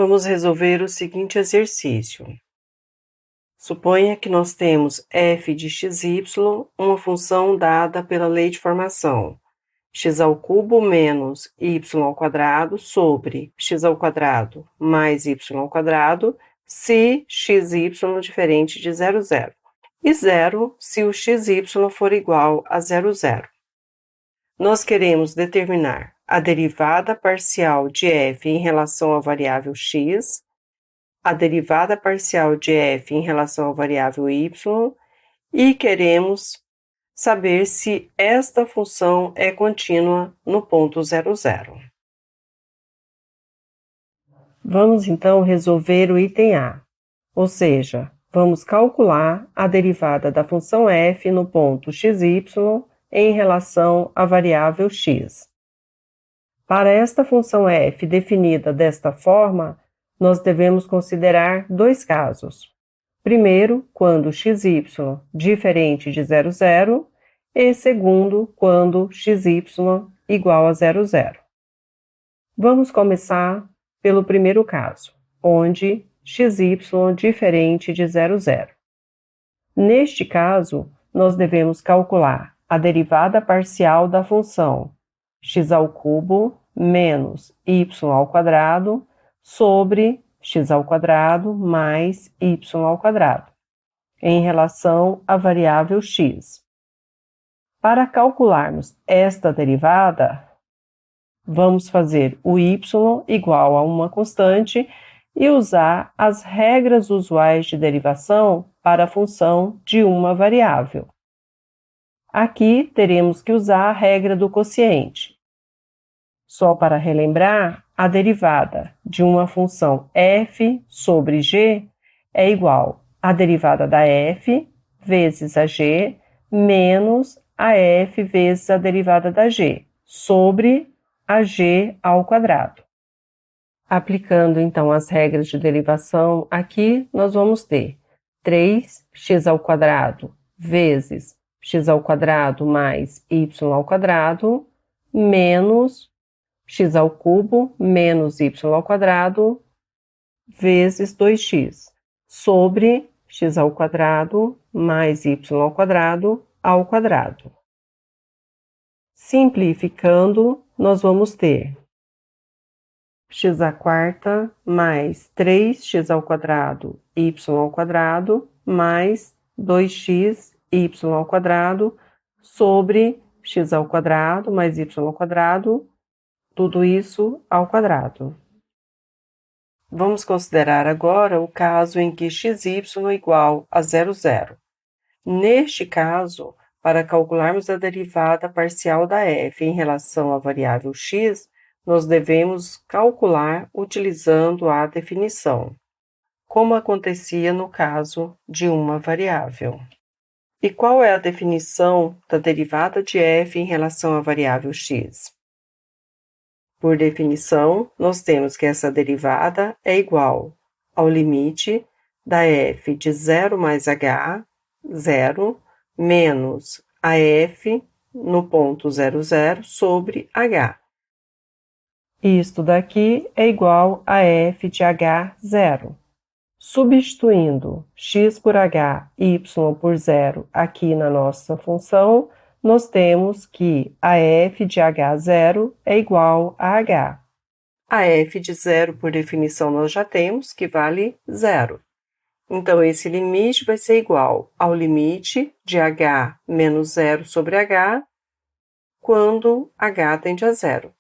Vamos resolver o seguinte exercício. Suponha que nós temos f de xy, uma função dada pela lei de formação, x² menos y² sobre x² mais y², se xy diferente de 0, 0. E 0 se o xy for igual a 0, 0. Nós queremos determinar a derivada parcial de f em relação à variável x, a derivada parcial de f em relação à variável y e queremos saber se esta função é contínua no ponto 0, 0. Vamos então resolver o item A, ou seja, vamos calcular a derivada da função f no ponto xy em relação à variável x. Para esta função f definida desta forma, nós devemos considerar dois casos. Primeiro, quando xy diferente de 0, 0, e segundo, quando xy igual a 0, 0. Vamos começar pelo primeiro caso, onde xy diferente de 0, 0. Neste caso, nós devemos calcular a derivada parcial da função x² menos y² sobre x² mais y² em relação à variável x. Para calcularmos esta derivada, vamos fazer o y igual a uma constante e usar as regras usuais de derivação para a função de uma variável. Aqui teremos que usar a regra do quociente. Só para relembrar, a derivada de uma função f sobre g é igual à derivada da f vezes a g menos a f vezes a derivada da g sobre a g ao quadrado. Aplicando então as regras de derivação, aqui nós vamos ter 3x² vezes x² mais y² menos x³ menos y² vezes 2x sobre x² mais y² ao quadrado. Simplificando, nós vamos ter x² mais 3x² y² mais 2x y² sobre x² mais y², tudo isso ao quadrado. Vamos considerar agora o caso em que xy é igual a 0, 0. Neste caso, para calcularmos a derivada parcial da f em relação à variável x, nós devemos calcular utilizando a definição, como acontecia no caso de uma variável. E qual é a definição da derivada de f em relação à variável x? Por definição, nós temos que essa derivada é igual ao limite da f de 0 mais h, 0, menos a f no ponto 0, 0 sobre h. Isto daqui é igual a f de h, 0. Substituindo x por h, y por 0 aqui na nossa função, nós temos que a f de h0 é igual a h. A f de 0, por definição, nós já temos, que vale 0. Então, esse limite vai ser igual ao limite de h menos 0 sobre h, quando h tende a 0.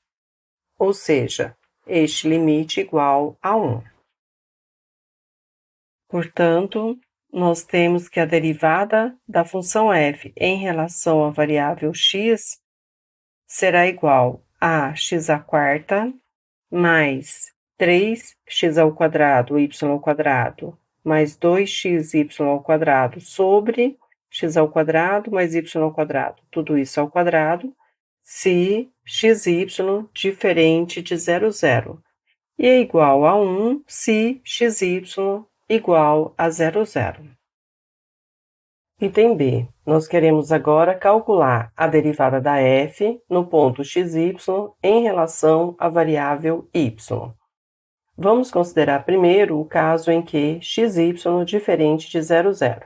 Ou seja, este limite igual a 1. Portanto, nós temos que a derivada da função f em relação à variável x será igual a x² mais 3x² y² mais 2xy² sobre x² mais y², tudo isso ao quadrado, se xy diferente de 0, 0, e é igual a 1 se xy igual a 0, 0. Item B. Nós queremos agora calcular a derivada da f no ponto xy em relação à variável y. Vamos considerar primeiro o caso em que xy é diferente de 0, 0.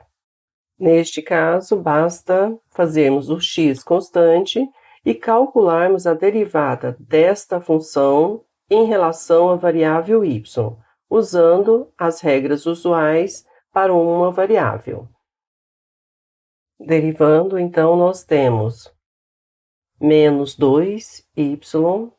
Neste caso, basta fazermos o x constante e calcularmos a derivada desta função em relação à variável y, usando as regras usuais para uma variável. Derivando, então, nós temos menos 2y,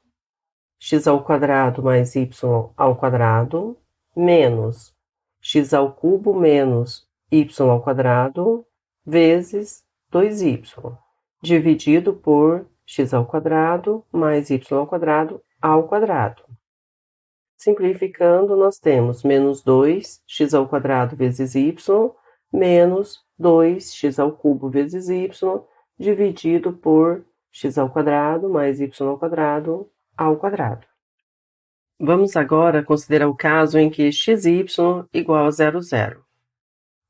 x ao quadrado mais y ao quadrado, menos x ao cubo menos y ao quadrado, vezes 2y, dividido por x ao quadrado mais y ao quadrado. Simplificando, nós temos menos 2x ao quadrado vezes y, menos 2x ao cubo vezes y, dividido por x ao quadrado mais y ao quadrado. Vamos agora considerar o caso em que xy igual a 0, 0.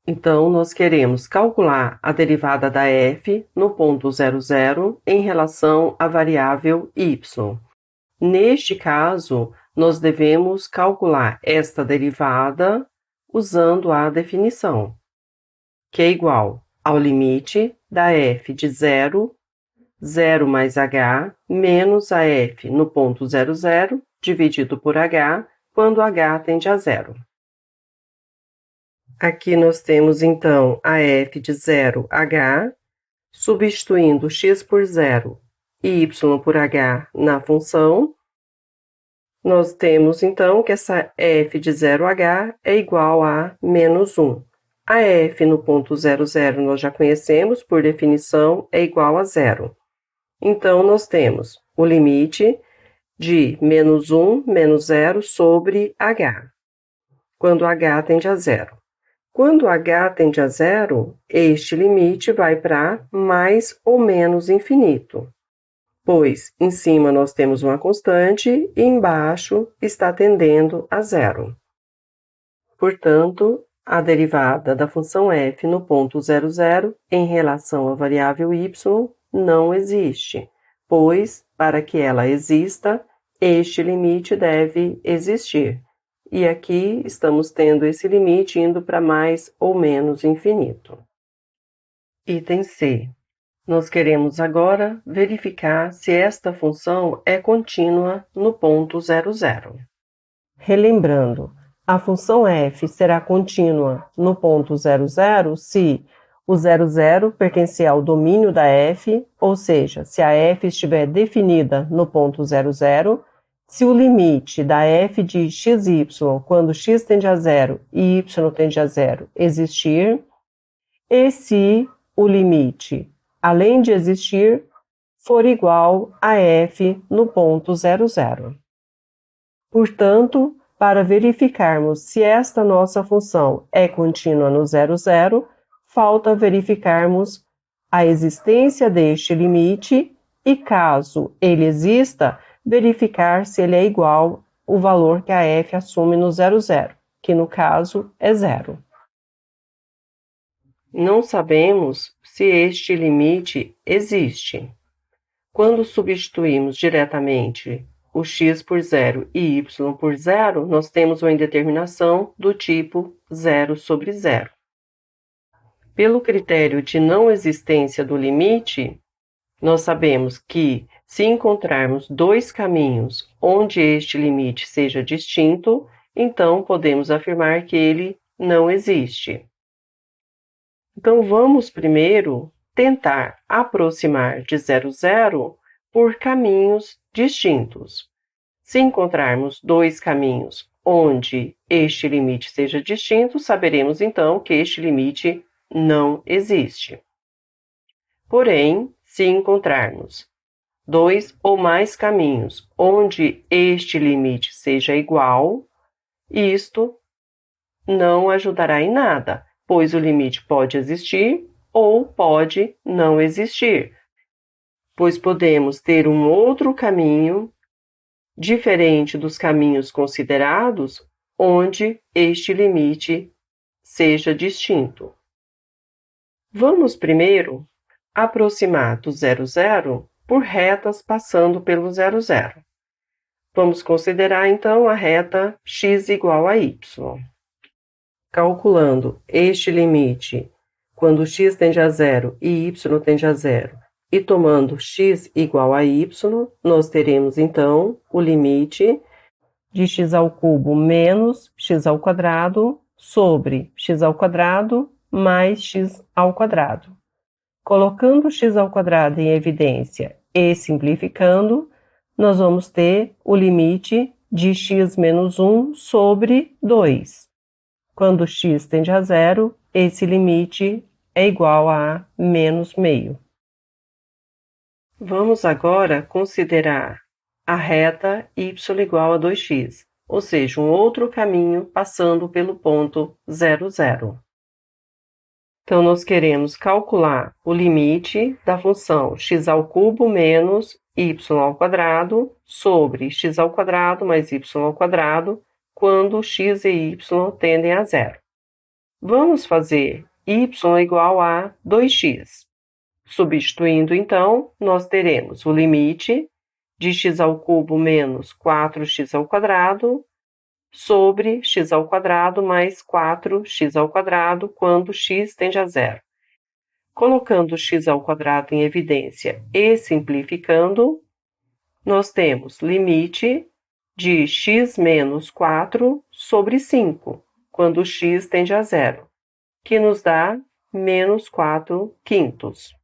Então, nós queremos calcular a derivada da f no ponto 0, 0 em relação à variável y. Neste caso, nós devemos calcular esta derivada usando a definição, que é igual ao limite da f de 0, 0 mais h, menos a f no ponto 0, 0, dividido por h, quando h tende a 0. Aqui nós temos, então, a f de 0, h, substituindo x por 0 e y por h na função. Nós temos, então, que essa f de 0h é igual a menos 1. A f no ponto 0, 0 nós já conhecemos, por definição, é igual a 0. Então, nós temos o limite de menos 1 menos 0 sobre h, quando h tende a 0. Quando h tende a 0, este limite vai para mais ou menos infinito, pois em cima nós temos uma constante e embaixo está tendendo a 0. Portanto, a derivada da função f no ponto 0, 0 em relação à variável y não existe, pois, para que ela exista, este limite deve existir. E aqui estamos tendo esse limite indo para mais ou menos infinito. Item C. Nós queremos agora verificar se esta função é contínua no ponto 0, 0. Relembrando, a função f será contínua no ponto 0, 0 se o 0, 0 pertencer ao domínio da f, ou seja, se a f estiver definida no ponto 0, 0, se o limite da f de xy, quando x tende a 0 e y tende a 0, existir, e se o limite, além de existir, for igual a f no ponto 0, 0. Portanto, para verificarmos se esta nossa função é contínua no 0, 0, falta verificarmos a existência deste limite e, caso ele exista, verificar se ele é igual ao valor que a f assume no 0, 0, que no caso é 0. Não sabemos se este limite existe. Quando substituímos diretamente o x por 0 e y por 0, nós temos uma indeterminação do tipo 0 sobre 0. Pelo critério de não existência do limite, nós sabemos que, se encontrarmos dois caminhos onde este limite seja distinto, então podemos afirmar que ele não existe. Então, vamos primeiro tentar aproximar de 0, 0 por caminhos distintos. Se encontrarmos dois caminhos onde este limite seja distinto, saberemos então que este limite não existe. Porém, se encontrarmos dois ou mais caminhos onde este limite seja igual, isto não ajudará em nada, pois o limite pode existir ou pode não existir, pois podemos ter um outro caminho diferente dos caminhos considerados onde este limite seja distinto. Vamos primeiro aproximar do 0, 0 por retas passando pelo 0, 0. Vamos considerar, então, a reta x igual a y. Calculando este limite quando x tende a zero e y tende a zero, e tomando x igual a y, nós teremos, então, o limite de x ao cubo menos x ao quadrado sobre x ao quadrado mais x ao quadrado. Colocando x ao quadrado em evidência e simplificando, nós vamos ter o limite de x menos 1 sobre 2. Quando x tende a zero, esse limite é igual a menos meio. Vamos agora considerar a reta y igual a 2x, ou seja, um outro caminho passando pelo ponto 0, 0. Então, nós queremos calcular o limite da função x ao cubo menos y ao quadrado sobre x ao quadrado mais y ao quadrado quando x e y tendem a zero. Vamos fazer y igual a 2x. Substituindo, então, nós teremos o limite de x ao cubo menos 4x ao quadrado sobre x ao quadrado mais 4x ao quadrado quando x tende a zero. Colocando x ao quadrado em evidência e simplificando, nós temos limite de x menos 4 sobre 5, quando x tende a zero, que nos dá menos 4/5.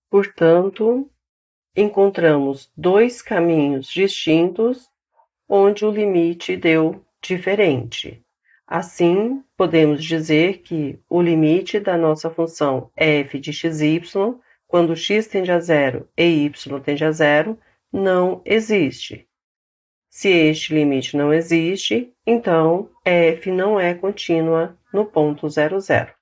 Portanto, encontramos dois caminhos distintos onde o limite deu diferente. Assim, podemos dizer que o limite da nossa função f de xy, quando x tende a zero e y tende a zero, não existe. Se este limite não existe, então f não é contínua no ponto 0, 0.